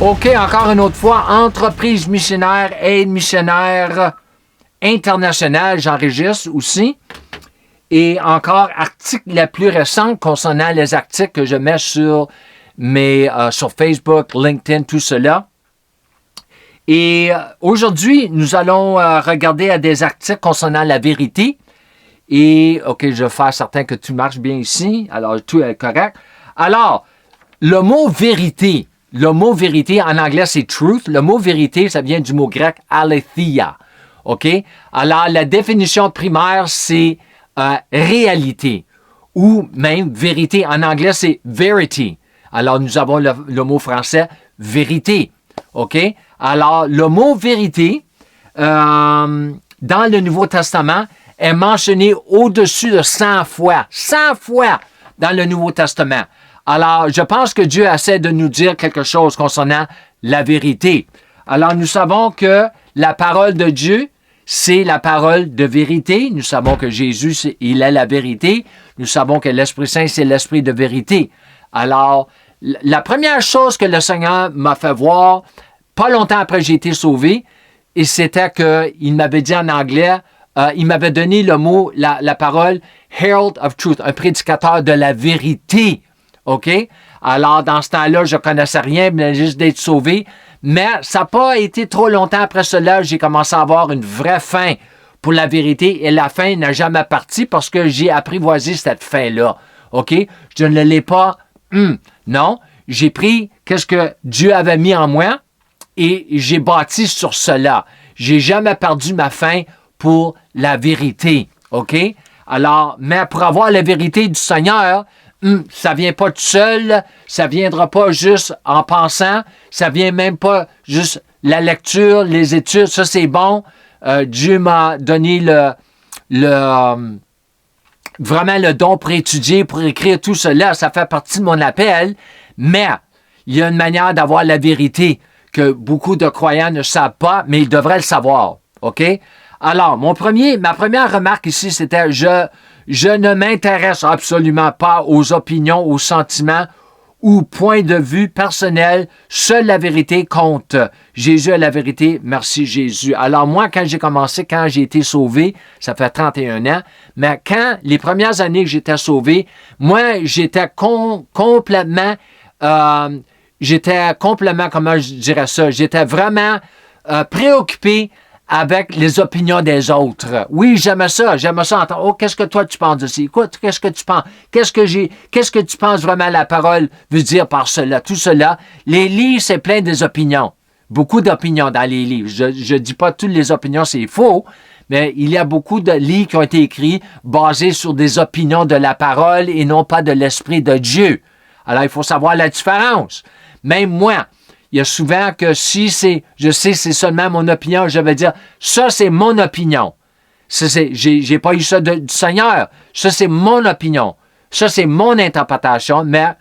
OK, encore une autre fois, entreprise missionnaire, aide missionnaire internationale, j'enregistre aussi. Et encore, article la plus récente concernant les articles que je mets sur Facebook, LinkedIn, tout cela. Et aujourd'hui, nous allons regarder à des articles concernant la vérité. Et, OK, je vais faire certain que tout marche bien ici. Alors, tout est correct. Alors, le mot vérité en anglais, c'est truth. Le mot vérité, ça vient du mot grec aletheia. OK? Alors, la définition primaire, c'est réalité. Ou même vérité. En anglais, c'est verity. Alors, nous avons le mot français vérité. OK? Alors, le mot vérité, dans le Nouveau Testament, est mentionné au-dessus de 100 fois. 100 fois dans le Nouveau Testament. Alors, je pense que Dieu essaie de nous dire quelque chose concernant la vérité. Alors, nous savons que la parole de Dieu, c'est la parole de vérité. Nous savons que Jésus, il est la vérité. Nous savons que l'Esprit Saint, c'est l'Esprit de vérité. Alors, la première chose que le Seigneur m'a fait voir, pas longtemps après que j'ai été sauvé, et c'était qu'il m'avait dit en anglais, il m'avait donné le mot, la parole « herald of truth », un prédicateur de la vérité. OK? Alors, dans ce temps-là, je ne connaissais rien, mais juste d'être sauvé. Mais ça n'a pas été trop longtemps après cela, j'ai commencé à avoir une vraie faim pour la vérité. Et la faim n'a jamais parti parce que j'ai apprivoisé cette faim-là. OK? Je ne l'ai pas... non, j'ai pris qu'est-ce que Dieu avait mis en moi et j'ai bâti sur cela. J'ai jamais perdu ma faim pour la vérité. OK? Alors, mais pour avoir la vérité du Seigneur... ça vient pas tout seul, ça viendra pas juste en pensant, ça vient même pas juste la lecture, les études, ça c'est bon. Dieu m'a donné vraiment le don pour étudier, pour écrire tout cela, ça fait partie de mon appel, mais il y a une manière d'avoir la vérité que beaucoup de croyants ne savent pas, mais ils devraient le savoir. OK? Alors, ma première remarque ici, c'était je ne m'intéresse absolument pas aux opinions, aux sentiments ou points de vue personnels. Seule la vérité compte. Jésus est la vérité. Merci Jésus. Alors moi, quand j'ai été sauvé, ça fait 31 ans, mais quand les premières années que j'étais sauvé, moi, j'étais complètement, comment je dirais ça, j'étais vraiment préoccupé avec les opinions des autres. Oui, j'aimais ça entendre. Oh, qu'est-ce que toi tu penses de ça? Écoute, qu'est-ce que tu penses? Qu'est-ce que tu penses vraiment la parole veut dire par cela? Tout cela. Les livres, c'est plein des opinions. Beaucoup d'opinions dans les livres. Je dis pas toutes les opinions, c'est faux, mais il y a beaucoup de livres qui ont été écrits basés sur des opinions de la parole et non pas de l'Esprit de Dieu. Alors, il faut savoir la différence. Même moi, il y a souvent que si je sais c'est seulement mon opinion, je vais dire, ça c'est mon opinion. J'ai pas eu ça du Seigneur. Ça c'est mon opinion. Ça c'est mon interprétation, mais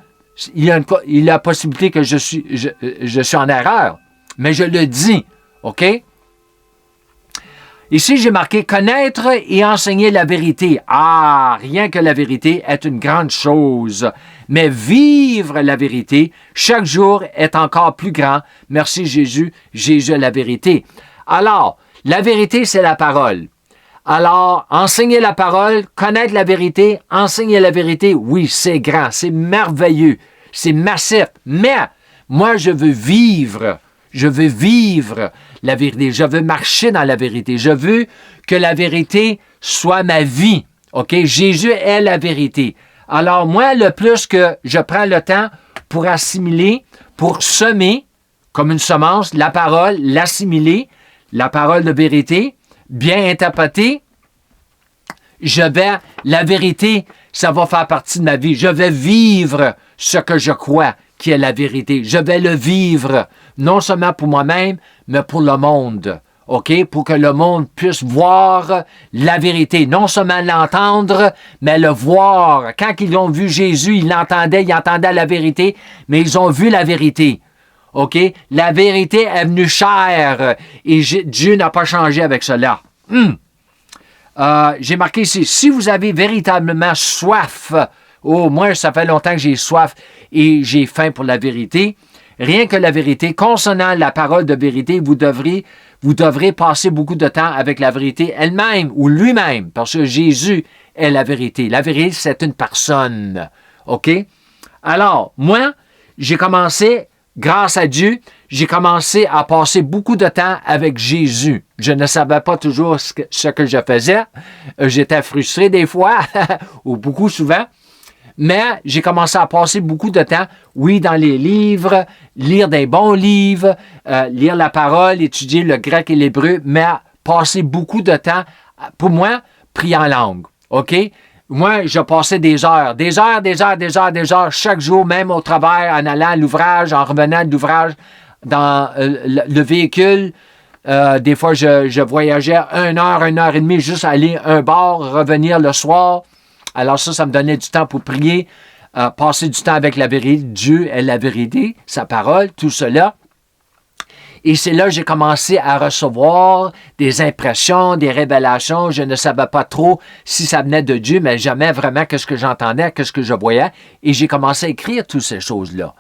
il y a la possibilité que je suis en erreur. Mais je le dis, OK? Ici, j'ai marqué « Connaître et enseigner la vérité ». Ah, rien que la vérité est une grande chose. Mais vivre la vérité, chaque jour, est encore plus grand. Merci Jésus, Jésus est la vérité. Alors, la vérité, c'est la parole. Alors, enseigner la parole, connaître la vérité, enseigner la vérité, oui, c'est grand, c'est merveilleux, c'est massif. Mais, moi, je veux vivre la vérité. Je veux marcher dans la vérité. Je veux que la vérité soit ma vie. OK? Jésus est la vérité. Alors, moi, le plus que je prends le temps pour assimiler, pour semer, comme une semence, la parole, l'assimiler, la parole de vérité, bien interprétée, la vérité, ça va faire partie de ma vie. Je vais vivre ce que je crois qui est la vérité. Je vais le vivre, non seulement pour moi-même, mais pour le monde. OK? Pour que le monde puisse voir la vérité. Non seulement l'entendre, mais le voir. Quand ils ont vu Jésus, ils entendaient la vérité, mais ils ont vu la vérité. OK? La vérité est venue chère et Dieu n'a pas changé avec cela. J'ai marqué ici, si vous avez véritablement soif, oh, moi, ça fait longtemps que j'ai soif et j'ai faim pour la vérité, rien que la vérité. Concernant la parole de vérité, vous devrez passer beaucoup de temps avec la vérité elle-même ou lui-même, parce que Jésus est la vérité. La vérité, c'est une personne. OK? Alors, moi, j'ai commencé, grâce à Dieu, j'ai commencé à passer beaucoup de temps avec Jésus. Je ne savais pas toujours ce que je faisais. J'étais frustré des fois, ou beaucoup souvent. Mais j'ai commencé à passer beaucoup de temps, oui, dans les livres, lire des bons livres, lire la parole, étudier le grec et l'hébreu, mais passer beaucoup de temps, pour moi, prier en langue. OK? Moi, je passais des heures, chaque jour, même au travail, en allant à l'ouvrage, en revenant de l'ouvrage, dans le véhicule. Des fois, je voyageais 1 heure, 1 heure et demie, juste aller un bar, revenir le soir. Alors ça me donnait du temps pour prier, passer du temps avec la vérité. Dieu est la vérité, sa parole, tout cela. Et c'est là que j'ai commencé à recevoir des impressions, des révélations. Je ne savais pas trop si ça venait de Dieu, mais jamais vraiment qu'est-ce que j'entendais, qu'est-ce que je voyais. Et j'ai commencé à écrire toutes ces choses-là.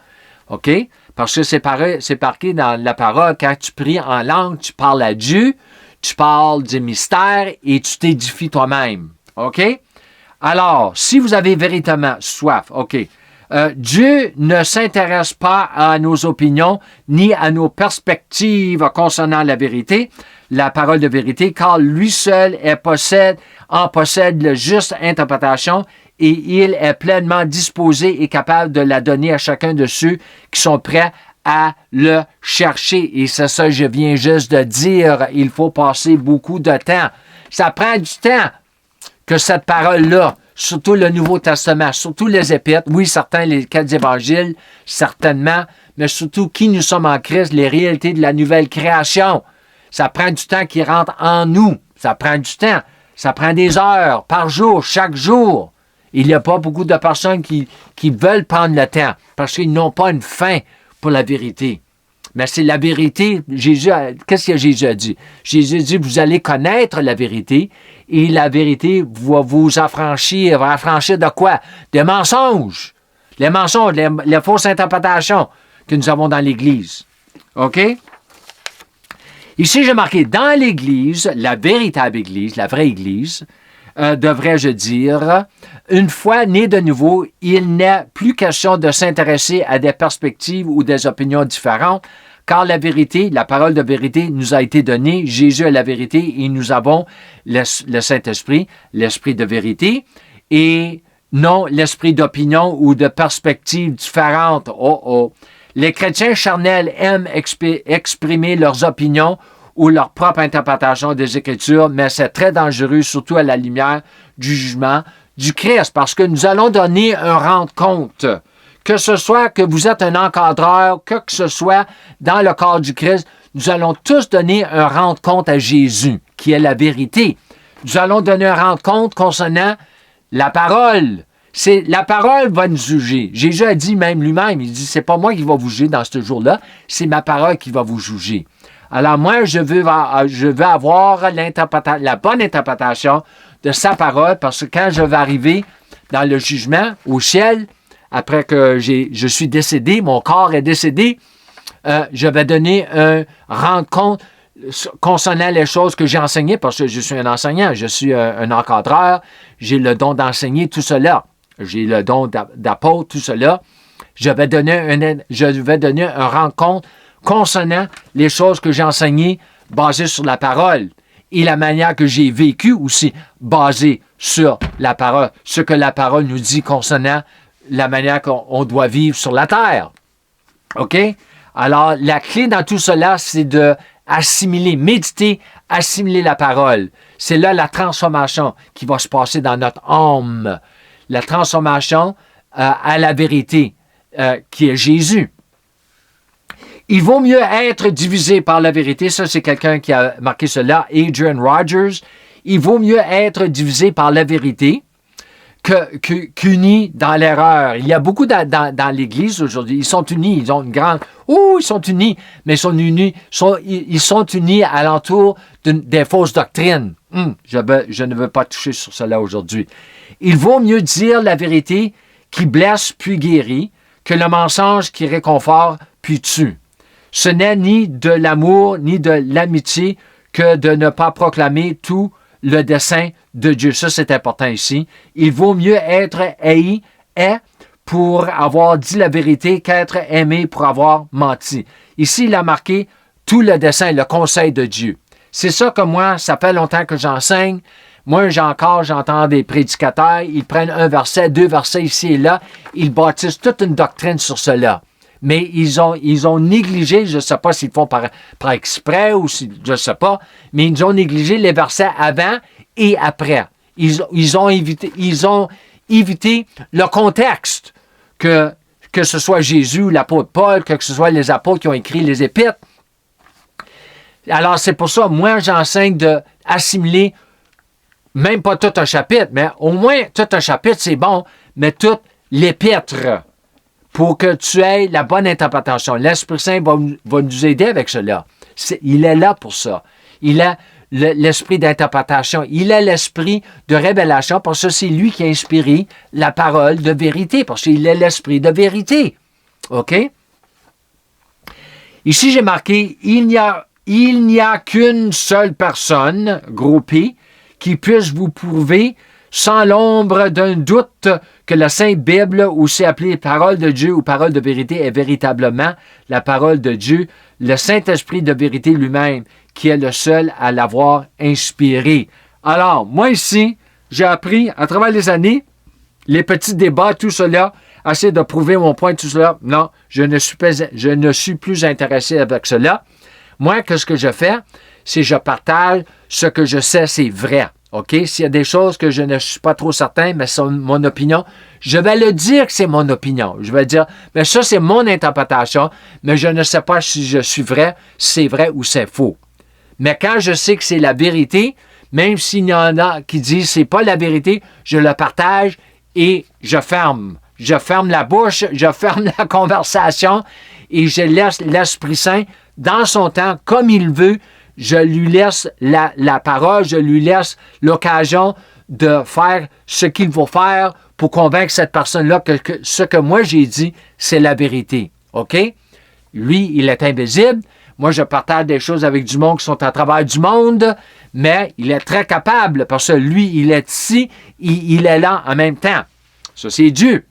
OK? Parce que c'est marqué dans la parole, quand tu pries en langue, tu parles à Dieu, tu parles du mystère et tu t'édifies toi-même. OK? Alors, si vous avez véritablement soif, OK, Dieu ne s'intéresse pas à nos opinions ni à nos perspectives concernant la vérité, la parole de vérité, car lui seul en possède la juste interprétation et il est pleinement disposé et capable de la donner à chacun de ceux qui sont prêts à le chercher. Et c'est ça que je viens juste de dire. Il faut passer beaucoup de temps. Ça prend du temps que cette parole-là, surtout le Nouveau Testament, surtout les Épîtres, oui, certains, les 4 évangiles, certainement, mais surtout qui nous sommes en Christ, les réalités de la nouvelle création. Ça prend du temps qui rentre en nous. Ça prend du temps. Ça prend des heures par jour, chaque jour. Il n'y a pas beaucoup de personnes qui veulent prendre le temps parce qu'ils n'ont pas une fin pour la vérité. Mais c'est la vérité. Qu'est-ce que Jésus a dit? Jésus a dit, vous allez connaître la vérité et la vérité va vous affranchir. Va affranchir de quoi? Des mensonges. Les mensonges, les fausses interprétations que nous avons dans l'Église. OK? Ici, j'ai marqué dans l'Église, la véritable Église, la vraie Église, devrais-je dire, une fois né de nouveau, il n'est plus question de s'intéresser à des perspectives ou des opinions différentes, car la vérité, la parole de vérité nous a été donnée. Jésus est la vérité et nous avons le Saint-Esprit, l'Esprit de vérité, et non l'esprit d'opinion ou de perspectives différentes. Les chrétiens charnels aiment exprimer leurs opinions ou leur propre interprétation des Écritures, mais c'est très dangereux, surtout à la lumière du jugement du Christ, parce que nous allons donner un rende-compte. Que ce soit que vous êtes un encadreur, que ce soit dans le corps du Christ, nous allons tous donner un rende-compte à Jésus, qui est la vérité. Nous allons donner un rende-compte concernant la parole. La parole va nous juger. Jésus a dit même lui-même, il dit, c'est pas moi qui va vous juger dans ce jour-là, c'est ma parole qui va vous juger. Alors moi, je veux avoir la bonne interprétation de sa parole, parce que quand je vais arriver dans le jugement au ciel, après que je suis décédé, mon corps est décédé, je vais donner un rende-compte concernant les choses que j'ai enseignées, parce que je suis un enseignant, je suis un encadreur, j'ai le don d'enseigner tout cela, j'ai le don d'apôtre, tout cela. Je vais donner un rende-compte concernant les choses que j'ai enseignées basées sur la parole et la manière que j'ai vécu aussi basée sur la parole, ce que la parole nous dit concernant la manière qu'on doit vivre sur la terre. OK? Alors, la clé dans tout cela, c'est de assimiler, méditer, assimiler la parole. C'est là la transformation qui va se passer dans notre âme. La transformation à la vérité, qui est Jésus. Il vaut mieux être divisé par la vérité. Ça, c'est quelqu'un qui a marqué cela, Adrian Rogers. Il vaut mieux être divisé par la vérité qu'unis dans l'erreur. Il y a beaucoup dans l'Église aujourd'hui. Ils sont unis. Ils ont une grande... ils sont unis, mais ils sont unis alentour des fausses doctrines. Je ne veux pas toucher sur cela aujourd'hui. Il vaut mieux dire la vérité qui blesse puis guérit que le mensonge qui réconfort puis tue. Ce n'est ni de l'amour ni de l'amitié que de ne pas proclamer tout le dessein de Dieu. Ça, c'est important ici. Il vaut mieux être haï pour avoir dit la vérité qu'être aimé pour avoir menti. Ici, il a marqué tout le dessein, le conseil de Dieu. C'est ça que moi, ça fait longtemps que j'enseigne. Moi, j'entends des prédicateurs, ils prennent un verset, 2 versets ici et là, ils bâtissent toute une doctrine sur cela. Mais ils ont négligé, je ne sais pas s'ils font par exprès ou si, je ne sais pas, mais ils ont négligé les versets avant et après. Ils ont évité le contexte, que ce soit Jésus ou l'apôtre Paul, que ce soit les apôtres qui ont écrit les épîtres. Alors, c'est pour ça, moi, j'enseigne d'assimiler même pas tout un chapitre, mais au moins tout un chapitre, c'est bon, mais tout l'épître pour que tu aies la bonne interprétation. L'Esprit Saint va nous aider avec cela. Il est là pour ça. Il a l'esprit d'interprétation. Il a l'esprit de révélation parce que c'est lui qui a inspiré la parole de vérité, parce qu'il est l'esprit de vérité. OK? Ici, j'ai marqué, il n'y a qu'une seule personne, gros P, qui puisse vous prouver sans l'ombre d'un doute que la Sainte Bible, aussi appelée parole de Dieu ou parole de vérité, est véritablement la parole de Dieu, le Saint-Esprit de vérité lui-même, qui est le seul à l'avoir inspiré. Alors, moi ici, j'ai appris à travers les années, les petits débats, tout cela, essayer de prouver mon point, tout cela. Non, je ne suis plus intéressé avec cela. Moi, ce que je fais, c'est que je partage ce que je sais, c'est vrai. OK? S'il y a des choses que je ne suis pas trop certain, mais c'est mon opinion, je vais le dire que c'est mon opinion. Je vais dire, mais ça, c'est mon interprétation, mais je ne sais pas si je suis vrai, si c'est vrai ou c'est faux. Mais quand je sais que c'est la vérité, même s'il y en a qui disent que ce n'est pas la vérité, je le partage et je ferme. Je ferme la bouche, je ferme la conversation et je laisse l'Esprit Saint dans son temps, comme il veut. Je lui laisse la parole, je lui laisse l'occasion de faire ce qu'il faut faire pour convaincre cette personne-là que ce que moi j'ai dit, c'est la vérité. OK? Lui, il est invisible. Moi, je partage des choses avec du monde qui sont à travers du monde, mais il est très capable parce que lui, il est ici, il est là en même temps. Ça, c'est Dieu.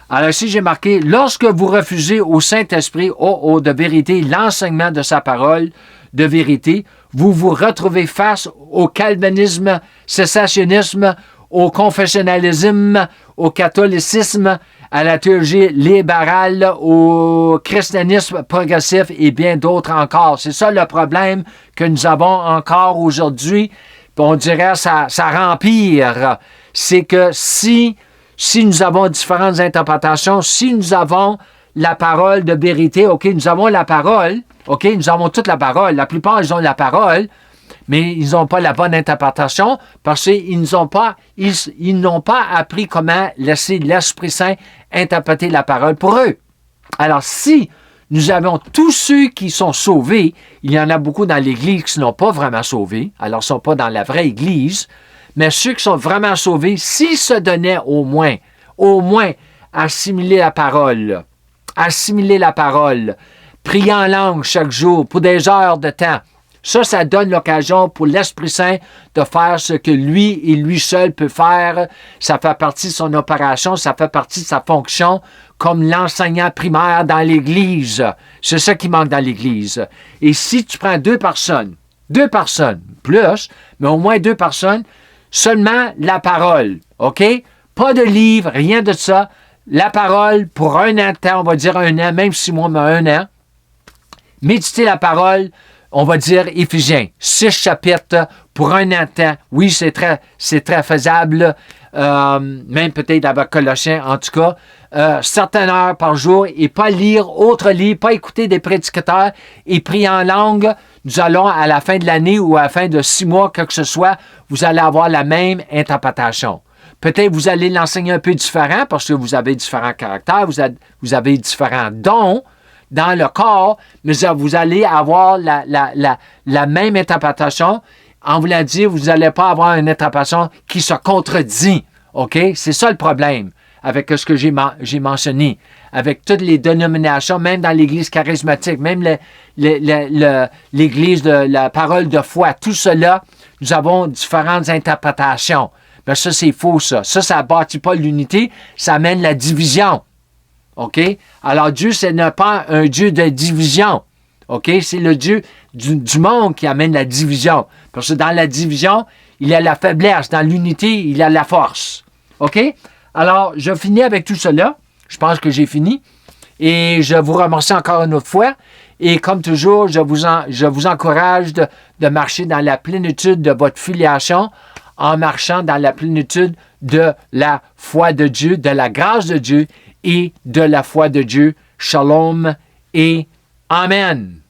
Alors ici, j'ai marqué, lorsque vous refusez au Saint-Esprit, de vérité, l'enseignement de sa parole de vérité, vous vous retrouvez face au calvinisme, cessationnisme, au confessionnalisme, au catholicisme, à la théologie libérale, au christianisme progressif et bien d'autres encore. C'est ça le problème que nous avons encore aujourd'hui. On dirait ça rempire. C'est que si nous avons différentes interprétations, si nous avons la parole de vérité, OK, nous avons la parole, OK, nous avons toute la parole. La plupart, ils ont la parole, mais ils n'ont pas la bonne interprétation parce qu'ils n'ont pas appris comment laisser l'Esprit Saint interpréter la parole pour eux. Alors, si nous avons tous ceux qui sont sauvés, il y en a beaucoup dans l'Église qui ne sont pas vraiment sauvés, alors ils ne sont pas dans la vraie Église, mais ceux qui sont vraiment sauvés, s'ils se donnaient au moins assimiler la parole, prier en langue chaque jour pour des heures de temps, ça donne l'occasion pour l'Esprit Saint de faire ce que lui et lui seul peut faire. Ça fait partie de son opération, ça fait partie de sa fonction comme l'enseignant primaire dans l'Église. C'est ça qui manque dans l'Église. Et si tu prends deux personnes, plus, mais au moins 2 personnes, seulement la parole, OK? Pas de livre, rien de ça. La parole pour 1 an de temps, on va dire 1 an, même 6 mois, mais 1 an. Méditer la parole, on va dire Éphésiens, 6 chapitres pour 1 an de temps. Oui, c'est très faisable, même peut-être avec Colossiens, en tout cas. Certaines heures par jour et pas lire autre livre, pas écouter des prédicateurs et prier en langue. Nous allons à la fin de l'année ou à la fin de 6 mois, que ce soit, vous allez avoir la même interprétation. Peut-être vous allez l'enseigner un peu différent parce que vous avez différents caractères, vous avez différents dons dans le corps, mais vous allez avoir la même interprétation. En voulant dire, vous n'allez pas avoir une interprétation qui se contredit. OK? C'est ça le problème avec ce que j'ai mentionné, avec toutes les dénominations, même dans l'Église charismatique, même l'Église de la parole de foi, tout cela, nous avons différentes interprétations. Mais ça, c'est faux, ça. Ça ne bâtit pas l'unité, ça amène la division. OK? Alors, Dieu, ce n'est pas un Dieu de division. OK? C'est le Dieu du monde qui amène la division. Parce que dans la division, il y a la faiblesse. Dans l'unité, il y a la force. OK? Alors, je finis avec tout cela. Je pense que j'ai fini. Et je vous remercie encore une autre fois. Et comme toujours, je vous encourage de marcher dans la plénitude de votre filiation en marchant dans la plénitude de la foi de Dieu, de la grâce de Dieu et de la foi de Dieu. Shalom et Amen.